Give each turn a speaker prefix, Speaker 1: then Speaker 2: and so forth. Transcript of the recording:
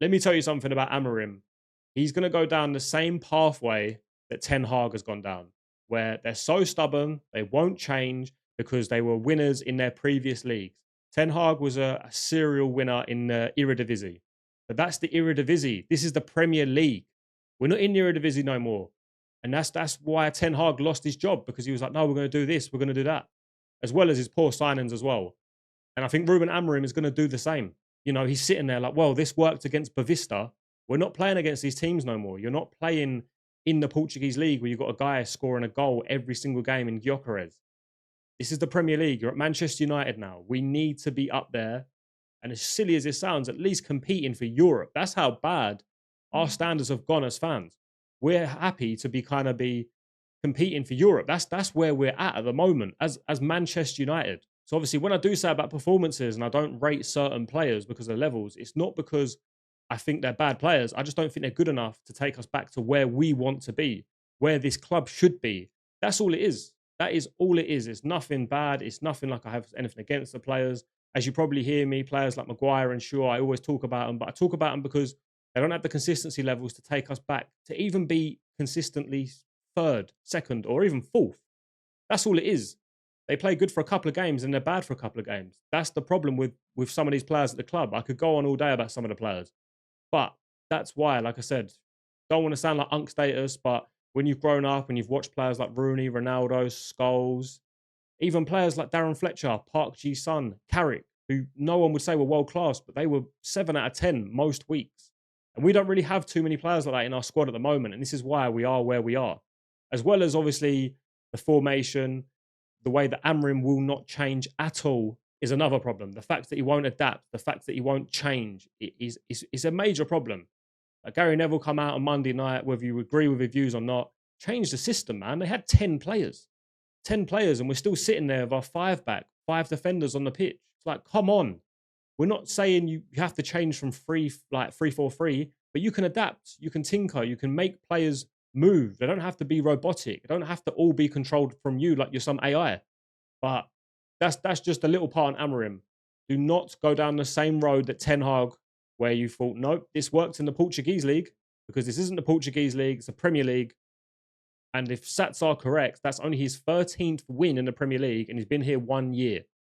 Speaker 1: let me tell you something about Amorim. He's going to go down the same pathway that Ten Haag has gone down, where they're so stubborn, they won't change because they were winners in their previous leagues. Ten Hag was a serial winner in the Eredivisie. But that's the Eredivisie. This is the Premier League. We're not in the Eredivisie no more. And that's why Ten Hag lost his job, because he was like, no, we're going to do this, we're going to do that, as well as his poor signings as well. And I think Ruben Amorim is going to do the same. You know, he's sitting there like, well, this worked against Bavista. We're not playing against these teams no more. You're not playing in the Portuguese league where you've got a guy scoring a goal every single game in Gyökeres. This is the Premier League. You're at Manchester United now. We need to be up there. And as silly as it sounds, at least competing for Europe. That's how bad our standards have gone as fans. We're happy to be competing for Europe. That's where we're at the moment as Manchester United. So obviously, when I do say about performances and I don't rate certain players because of levels, it's not because I think they're bad players. I just don't think they're good enough to take us back to where we want to be, where this club should be. That's all it is. That is all it is. It's nothing bad. It's nothing like I have anything against the players. As you probably hear me, players like Maguire and Shaw, I always talk about them, but I talk about them because they don't have the consistency levels to take us back to even be consistently third, second, or even fourth. That's all it is. They play good for a couple of games and they're bad for a couple of games. That's the problem with some of these players at the club. I could go on all day about some of the players, but that's why, like I said, don't want to sound like unk status, but when you've grown up and you've watched players like Rooney, Ronaldo, Scholes, even players like Darren Fletcher, Park Ji-sun, Carrick, who no one would say were world class, but they were 7 out of 10 most weeks. And we don't really have too many players like that in our squad at the moment. And this is why we are where we are. As well as obviously the formation, the way that Amrim will not change at all is another problem. The fact that he won't adapt, the fact that he won't change is a major problem. Gary Neville come out on Monday night, whether you agree with his views or not, changed the system, man. They had 10 players. 10 players, and we're still sitting there with our 5 back, 5 defenders on the pitch. It's like, come on. We're not saying you have to change from 3-4-3, but you can adapt, you can tinker, you can make players move. They don't have to be robotic. They don't have to all be controlled from you like you're some AI. But that's just a little part on Amorim. Do not go down the same road that Ten Hag, where you thought, nope, this worked in the Portuguese league, because this isn't the Portuguese league, it's the Premier League. And if stats are correct, that's only his 13th win in the Premier League, and he's been here 1 year.